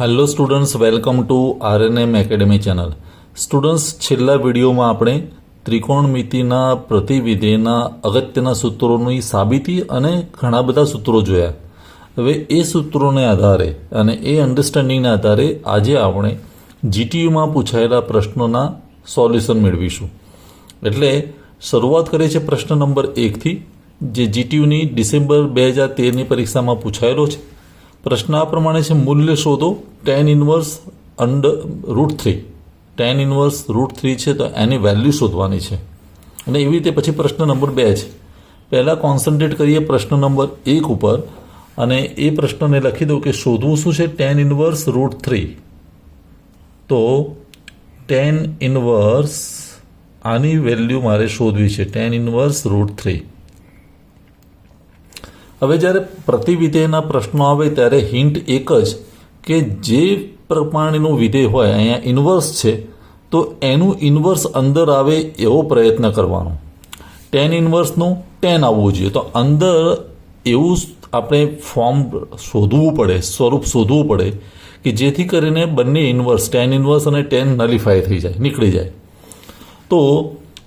Hello students, welcome to RNM academy channel. Students, છેલ્લા વિડીયોમાં આપણે ત્રિકોણમિતિના પ્રતિવિધેયના અગત્યના સૂત્રોની સાબિતી અને ઘણા બધા સૂત્રો જોયા. હવે એ સૂત્રોને આધારે અને એ અન્ડરસ્ટેન્ડિંગના આધારે આજે આપણે જીટીયુમાં પૂછાયેલા પ્રશ્નોના સોલ્યુશન મેળવીશું. એટલે શરૂઆત કરીએ છીએ પ્રશ્ન નંબર 1થી, જે જીટીયુની ડિસેમ્બર 2013ની પરીક્ષામાં પૂછાયેલો છે. પ્રશ્ન આ પ્રમાણે છે: મૂલ્ય શોધો tan ઇન્વર્સ √3. tan ઇન્વર્સ √3 છે તો એની વેલ્યુ શોધવાની છે. અને એવી રીતે પછી પ્રશ્ન નંબર 2 છે. પહેલાં કોન્સન્ટ્રેટ કરીએ પ્રશ્ન નંબર 1 ઉપર અને એ પ્રશ્નને લખી દઉં કે શોધવું શું છે? tan inverse √3. તો tan ઇન્વર્સ આની વેલ્યુ મારે શોધવી છે, tan ઇન્વર્સ √3. હવે જ્યારે પ્રતિવિધેયના પ્રશ્નો આવે ત્યારે હિન્ટ એક જ કે જે પ્રમાણેનું વિધેય હોય, અહીંયા ઇન્વર્સ છે તો એનું ઇન્વર્સ અંદર આવે એવો પ્રયત્ન કરવાનો. tan ઇન્વર્સનું tan આવવું જોઈએ, તો અંદર એવું આપણે ફોર્મ શોધવું પડે, સ્વરૂપ શોધવું પડે કે જેથી કરીને બંને ઇન્વર્સ, tan ઇન્વર્સ અને tan નલિફાય થઈ જાય, નીકળી જાય. તો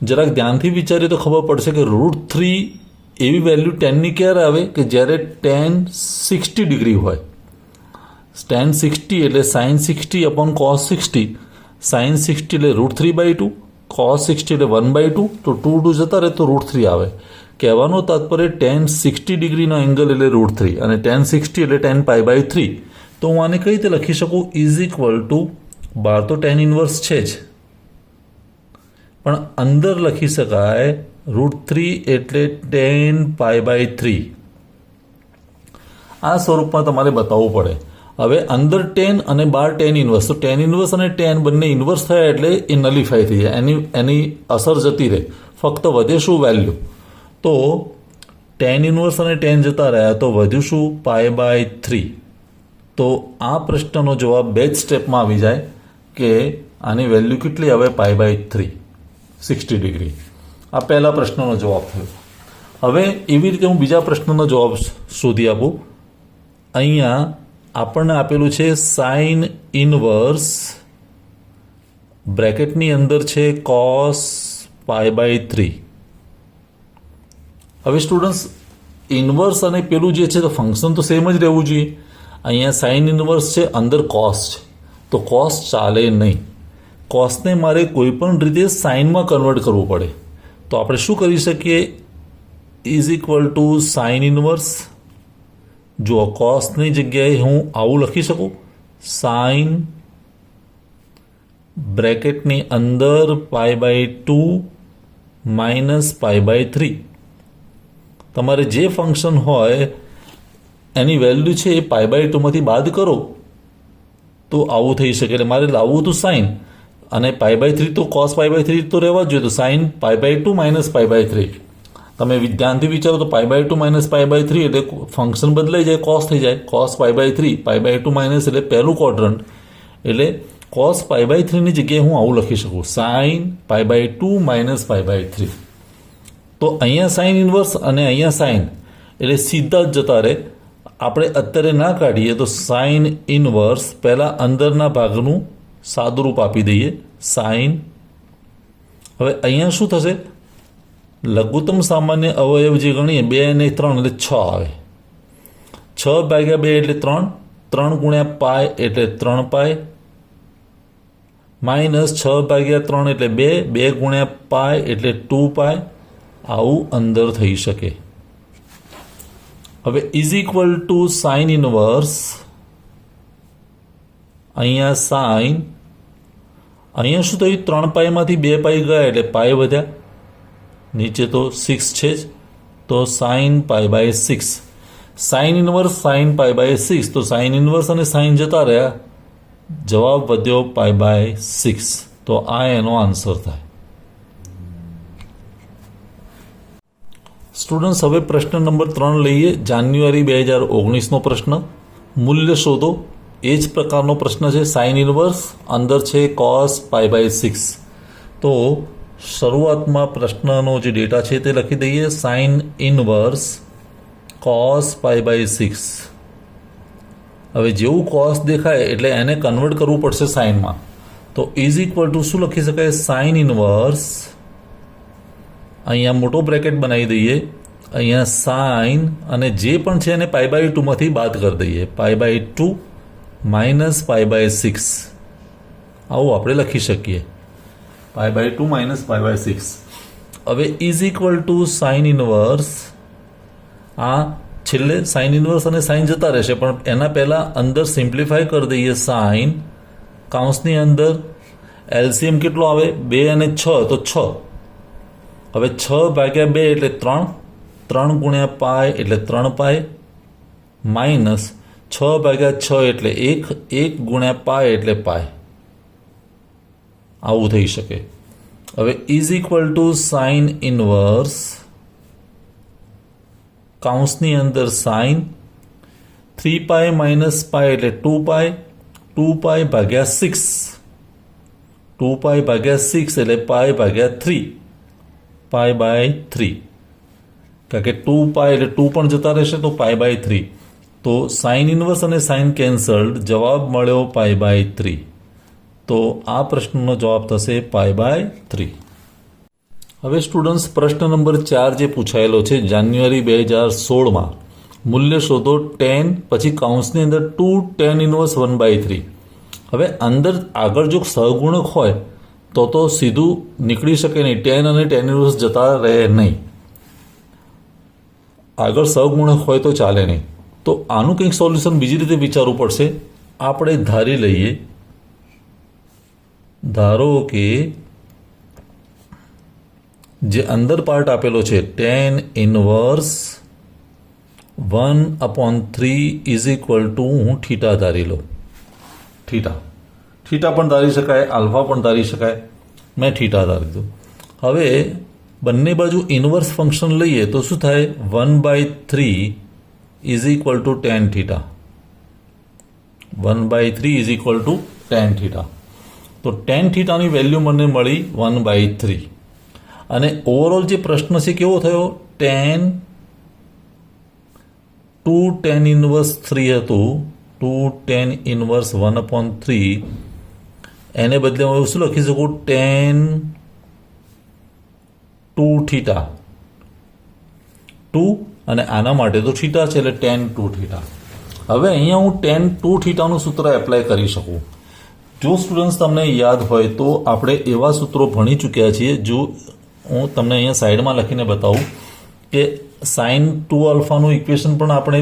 જરાક ધ્યાનથી વિચારીએ તો ખબર પડશે કે √3 એવી વેલ્યુ ટેનની ક્યારે આવે કે જ્યારે tan 60 ડિગ્રી હોય. tan 60 એટલે sin 60 અપોન cos 60. sin 60 એટલે √3/2, cos 60 એટલે 1/2. તો 2 જતા રહે તો √3 આવે. કહેવાનો તાત્પર્ય tan 60 ડિગ્રીનો એંગલ એટલે √3 અને tan 60 એટલે tan π/3. તો હું આને કઈ રીતે લખી શકું? બહાર તો tan ઇન્વર્સ છે જ, પણ અંદર લખી શકાય √3 એટલે tan π/3. આ સ્વરૂપમાં તમારે બતાવવું પડે. હવે અંદર tan અને બહાર tan ઇન્વર્સ, તો tan ઇન્વર્સ અને tan બંને ઇન્વર્સ થયા એટલે એ નલિફાય થઈ જાય, એની અસર જતી રહે. ફક્ત વધે શું? વેલ્યુ. તો tan ઇન્વર્સ અને tan જતા રહ્યા તો વધ્યું શું? π/3. તો આ પ્રશ્નનો જવાબ બે જ સ્ટેપમાં આવી જાય કે આની વેલ્યુ કેટલી આવે? π/3, 60 ડિગ્રી. આ પહેલા પ્રશ્નનો જવાબ થયો. હવે એવી રીતે હું બીજા પ્રશ્નનો જવાબ શોધી આપું. અહીંયા આપણને આપેલું છે સાઇન ઇન્વર્સ, બ્રેકેટની અંદર છે cos π/3. હવે સ્ટુડન્ટ્સ, ઇન્વર્સ અને પેલું જે છે તો ફંક્શન તો સેમ જ રહેવું જોઈએ. અહીંયા સાઇન ઇન્વર્સ છે, અંદર cos છે, તો cos ચાલે નહીં. કોસને મારે કોઈ પણ રીતે સાઇનમાં કન્વર્ટ કરવું પડે. તો આપણે શું કરી શકીએ? sin inverse. જો કોસની જગ્યાએ હું આવું લખી શકું, સાઇન બ્રેકેટની અંદર π/2 માઇનસ π/3. તમારે જે ફંક્શન હોય એની વેલ્યુ છે એ π/2માંથી બાદ કરો તો આવું થઈ શકે. એટલે મારે લાવવું હતું સાઇન, અને π/3 તો cos π/3 તો રહેવા જ જોઈએ. તો sin π/2 માઇનસ π/3. તમે ધ્યાનથી વિચારો તો π/2 માઇનસ π/3 એટલે ફંક્શન બદલાઈ જાય, cos થઈ જાય. cos π/3, π/2 માઇનસ એટલે પહેલું ક્વોડ્રન્ટ, એટલે cos π/3ની જગ્યાએ હું આવું લખી શકું, sin π/2 માઇનસ π/3. તો અહીંયા સાઇન ઇન્વર્સ અને અહીંયા સાઇન એટલે સીધા જ જતા રહે. આપણે અત્યારે ના કાઢીએ તો સાઇન ઇન્વર્સ પહેલાં અંદરના ભાગનું સાદુરૂપ આપી દઈએ, સાઇન. હવે અહીંયા શું થશે? લઘુત્તમ સામાન્ય અવયવ જે ગણીએ 2 અને 3 એટલે 6 આવે. 6/2 એટલે 3, 3 ગુણ્યા π એટલે 3π, માઇનસ 6/3 એટલે 2, 2 ગુણ્યા π એટલે 2π. આવું અંદર થઈ શકે. હવે sin ઇન્વર્સ, અહીંયા સાઇન, અહીંયા શું થયું? 3πમાંથી 2π ગયા એટલે π વધ્યા, નીચે તો 6 છે જ, તો sin π/6. Sine inverse sin π/6. તો સાઇન ઇન્વર્સ અને સાઇન જતા રહ્યા, જવાબ વધ્યો π/6. તો આ એનો આન્સર થાય. સ્ટુડન્ટ્સ, હવે પ્રશ્ન નંબર 3 લઈએ. જાન્યુઆરી 2019નો પ્રશ્ન. મૂલ્ય શોધો. એ જ પ્રકારનો પ્રશ્ન છે. સાઇન ઇન્વર્સ, અંદર છે cos π/6. તો શરૂઆતમાં પ્રશ્નનો જે ડેટા છે તે લખી દઈએ. Sine inverse cos π/6. હવે જેવું કોસ દેખાય એટલે એને કન્વર્ટ કરવું પડશે સાઇનમાં. તો ઇઝ ઇક્વલ ટુ શું લખી શકાય? સાઇન ઇનવર્સ, અહીંયા મોટો બ્રેકેટ બનાવી દઈએ, અહીંયા સાઇન અને જે પણ છે એને π/2 માંથી બાદ કરી દઈએ. π/2 માઇનસ π/6 આવું આપણે લખી શકીએ. π/2 માઇનસ π/6. હવે is equal to sine inverse, આ છેલ્લે સાઇન ઇનવર્સ અને સાઇન જતા રહેશે પણ એના પહેલાં અંદર સિમ્પ્લિફાય કરી દઈએ. સાઇન કાઉન્સની અંદર એલસીએમ કેટલો આવે? 2 અને 6 તો 6. હવે 6/2 એટલે 3, 3 ગુણ્યા પાય એટલે 3π માઇનસ 6/6 એટલે 1, 1 ગુણ્યા પાય એટલે પાય. આવું થઈ શકે. હવે is equal to sine inverse કાઉન્સની અંદર સાઇન 3π માઇનસ પાય એટલે 2π, 2π/6, 2π/6 એટલે π/3, π/3 કારણ કે 2π એટલે 2 પણ જતા રહેશે તો π/3. તો સાઇન ઇનવર્સ અને સાઇન કેન્સલ્ડ, જવાબ મળ્યો π/3. તો આ પ્રશ્નનો જવાબ થશે π/3. હવે સ્ટુડન્ટ્સ પ્રશ્ન નંબર 4 જે પૂછાયેલો છે જાન્યુઆરી 2016માં, મૂલ્ય શોધો tan પછી કાઉન્સની અંદર 2 tan ઇનવર્સ 1/3. હવે અંદર આગળ જો સહગુણક હોય તો સીધું નીકળી શકે નહીં, tan અને tan ઇનવર્સ જતા રહે નહીં. આગળ સહગુણક હોય તો ચાલે નહીં. તો આનું કંઈક સોલ્યુશન બીજી રીતે વિચારવું પડશે. આપણે ધારી લઈએ, ધારો કે જે અંદર પાર્ટ આપેલો છે tan inverse 1/3 is equal two, હું થીટા ધારી લઉં. થીટા પણ ધારી શકાય, આલ્ફા પણ ધારી શકાય. મેં થીટા ધારી દીધું. હવે બંને બાજુ ઇનવર્સ ફંક્શન લઈએ તો શું થાય? 1/3 is equal two tan theta. 1/3 is equal two tan theta. તો tan થીટાની વેલ્યુ મને મળી 1/3. અને ઓવરઓલ જે પ્રશ્ન છે કેવો થયો? 2 tan ઇનવર્સ 3 હતું, 2 tan ઇનવર્સ 1/3. એને બદલે હું શું લખી શકું? tan 2 theta. 2 અને આના માટે તો થીટા છે એટલે tan 2 થીટા. હવે અહીંયા હું tan 2 થીટાનું સૂત્ર એપ્લાય કરી શકું. જો સ્ટુડન્ટ્સ તમને યાદ હોય તો આપણે એવા સૂત્રો ભણી ચૂક્યા છીએ. જો હું તમને અહીંયા સાઈડમાં લખીને બતાવું કે સાઇન 2 આલ્ફાનું ઇક્વેશન પણ આપણે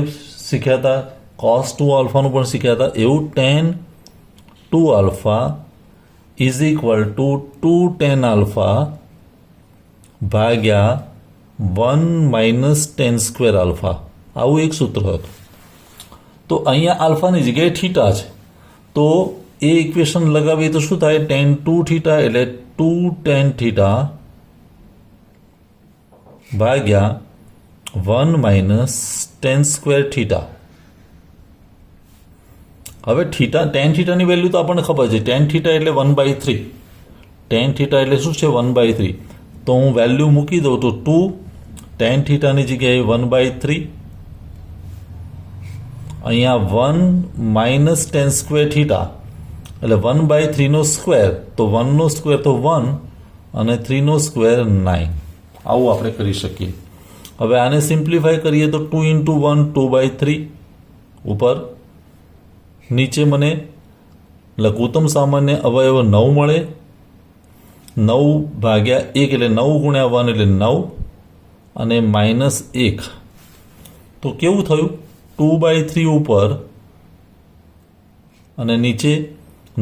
શીખ્યા હતા, કોસ 2 આલ્ફાનું પણ શીખ્યા હતા. એવું tan 2 alpha is equal two 2 tan alpha ભાગ્યા 1 માઇનસ tan સ્ક્વેર આલ્ફા, આવું એક સૂત્ર હતું. તો અહીંયા આલ્ફાની જગ્યાએ થીટા છે તો એ ઇક્વેશન લગાવીએ તો શું થાય? tan 2 થીટા એટલે 2 tan થીટા ભાગ્યા 1 માઇનસ tan સ્ક્વેર થીટા. હવે tan થીટાની વેલ્યુ તો આપણને ખબર છે, tan થીટા એટલે 1/3. tan થીટા એટલે શું છે? 1/3. તો હું વેલ્યુ મૂકી દઉં તો 2 tan થીટાની જગ્યાએ 1/3, અહીંયા 1 માઇનસ tan સ્ક્વેર થીટા એટલે 1/3 સ્ક્વેર, તો 1 સ્ક્વેર તો 1 અને 3 સ્ક્વેર 9. આવું આપણે કરી શકીએ. હવે આને સિમ્પ્લિફાય કરીએ તો 2 × 1 2/3 ઉપર, નીચે મને લઘુત્તમ સામાન્ય અવયવ 9 મળે. 9/1 એટલે 9 ગુણ્યા 1 એટલે 9 અને -1. તો કેવું થયું? 2/3 ઉપર અને નીચે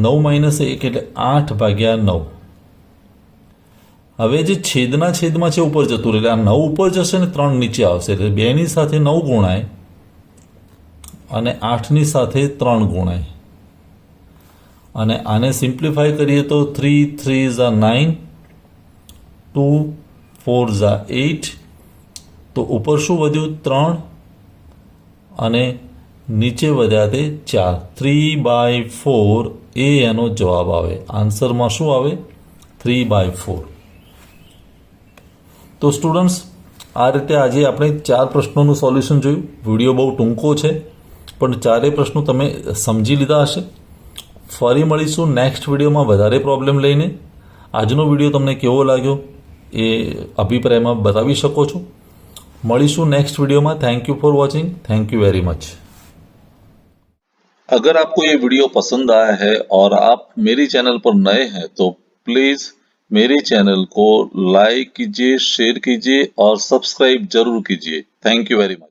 9 - 1 એટલે 8/9. હવે જે છેદમાં છે ઉપર જતું રહે એટલે આ 9 ઉપર જશે ને 3 નીચે આવશે એટલે 2ની સાથે 9 ગુણાય અને 8ની સાથે 3 ગુણાય. અને આને સિમ્પ્લિફાય કરીએ તો 3 × 3 = 9, 2 × 4 = 8. તો ઉપર શું વધ્યું? 3 અને નીચે વધ્યા તે 4. 3/4 એ એનો જવાબ આવે. આન્સરમાં શું આવે? 3/4. તો સ્ટુડન્ટ્સ આ રીતે આજે આપણે 4 પ્રશ્નોનું સોલ્યુશન જોયું. વિડીયો બહુ ટૂંકો છે પણ ચારેય પ્રશ્નો તમે સમજી લીધા હશે. ફરી મળીશું નેક્સ્ટ વિડીયોમાં વધારે પ્રોબ્લેમ લઈને. આજનો વિડીયો તમને કેવો લાગ્યો એ અભિપ્રાયમાં બતાવી શકો છો. મળીશું नेक्स्ट वीडियो में. Thank you for watching. Thank you very much. अगर आपको ये वीडियो पसंद आया है और आप मेरी चैनल पर नए हैं तो प्लीज मेरे चैनल को लाइक कीजिए, शेयर कीजिए और सब्सक्राइब जरूर कीजिए. Thank you very much.